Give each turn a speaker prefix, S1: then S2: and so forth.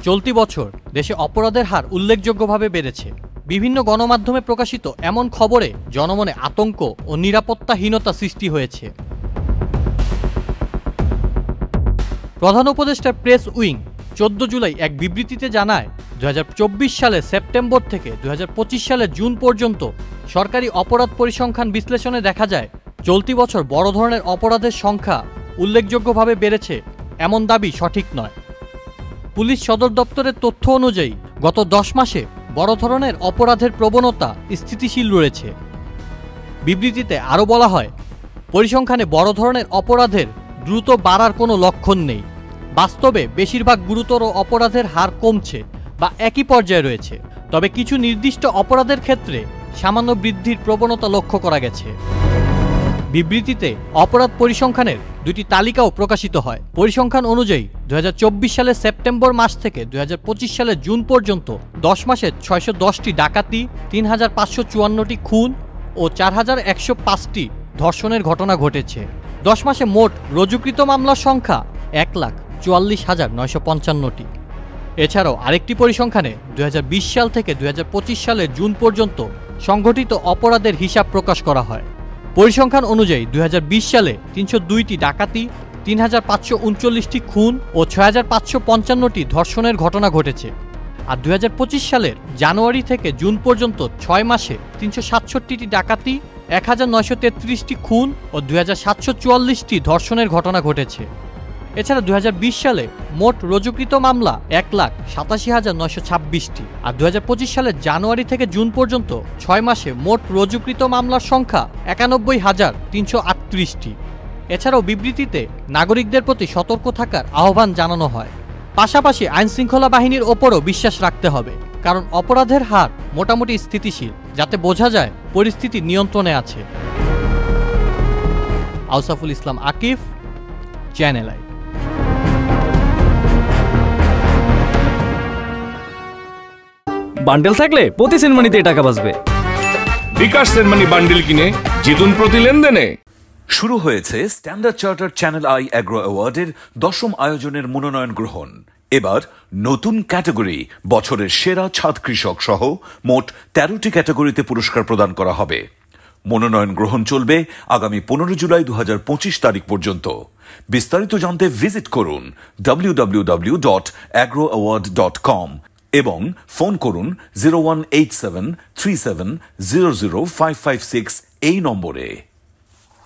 S1: চলতি বছর দেশে অপরাধের হার উল্লেখযোগ্যভাবে বেড়েছে। বিভিন্ন গণমাধ্যমে প্রকাশিত এমন খবরে জনমনে আতঙ্ক ও নিরাপত্তাহীনতা সৃষ্টি হয়েছে। প্রধান উপদেষ্টার প্রেস উইং 14 জুলাই এক বিবৃতিতে জানায়, 2024 সালের সেপ্টেম্বর থেকে 2025 সালের জুন পর্যন্ত সরকারি অপরাধ পরিসংখ্যান বিশ্লেষণে দেখা যায়, চলতি বছর বড় ধরনের অপরাধের সংখ্যা উল্লেখযোগ্যভাবে বেড়েছে এমন দাবি সঠিক নয়। পুলিশ সদর দপ্তরের তথ্য অনুযায়ী গত 10 মাসে বড় ধরনের অপরাধের প্রবণতা স্থিতিশীল রয়েছে। বিবৃতিতে আরও বলা হয়, পরিসংখ্যানে বড় ধরনের অপরাধের দ্রুত বাড়ার কোনো লক্ষণ নেই। বাস্তবে বেশিরভাগ গুরুতর অপরাধের হার কমছে বা একই পর্যায়ে রয়েছে, তবে কিছু নির্দিষ্ট অপরাধের ক্ষেত্রে সামান্য বৃদ্ধির প্রবণতা লক্ষ্য করা গেছে। বিবৃতিতে অপরাধ পরিসংখ্যানের দুটি তালিকাও প্রকাশিত হয়। পরিসংখ্যান অনুযায়ী 2024 সালের সেপ্টেম্বর মাস থেকে 2025 সালের জুন পর্যন্ত 10 মাসে 610টি ডাকাতি, 3554টি খুন ও 4105টি ধর্ষণের ঘটনা ঘটেছে। 10 মাসে মোট রুজুকৃত মামলার সংখ্যা 1,44,955টি। এছাড়াও আরেকটি পরিসংখ্যানে 2020 সাল থেকে 2025 সালের জুন পর্যন্ত সংঘটিত অপরাধের হিসাব প্রকাশ করা হয়। পরিসংখ্যান অনুযায়ী 2020 সালে 302টি ডাকাতি, 3539টি খুন ও 6555টি ধর্ষণের ঘটনা ঘটেছে। আর 2025 সালের জানুয়ারি থেকে জুন পর্যন্ত 6 মাসে 367টি ডাকাতি, 1933টি খুন ও 2744টি ধর্ষণের ঘটনা ঘটেছে। এছাড়া 2020 সালে মোট রুজুকৃত মামলা 1,87,926টি। আর 2025 সালের জানুয়ারি থেকে জুন পর্যন্ত 6 মাসে মোট রুজুকৃত মামলার সংখ্যা 91,338টি। এছাড়াও বিবৃতিতে নাগরিকদের প্রতি সতর্ক থাকার আহ্বান জানানো হয়। পাশাপাশি আইনশৃঙ্খলা বাহিনীর ওপরও বিশ্বাস রাখতে হবে, কারণ অপরাধের হার মোটামুটি স্থিতিশীল, যাতে বোঝা যায় পরিস্থিতি নিয়ন্ত্রণে আছে। আউসাফুল ইসলাম আকিফ, চ্যানেল আই।
S2: বান্ডেল থাকলে প্রতি সেনমানিতে টাকা বাঁচবে।
S3: বিকাশ সেনমানি বান্ডেল কিনে জিতুন প্রতি লেনদেনে।
S4: শুরু হয়েছে Standard Chartered channel I agro অ্যাওয়ার্ডের 10ম আয়োজনের মনোনয়ন গ্রহণ। এবার নতুন ক্যাটাগরি বছরের সেরা ছাদ কৃষক সহ মোট 13টি ক্যাটাগরিতে পুরস্কার প্রদান করা হবে। মনোনয়ন গ্রহণ চলবে আগামী 15 জুলাই 2025 তারিখ পর্যন্ত। বিস্তারিত জানতে ভিজিট করুন www.agroaward.com এবং ফোন করুন 018737000556 এই নম্বরে।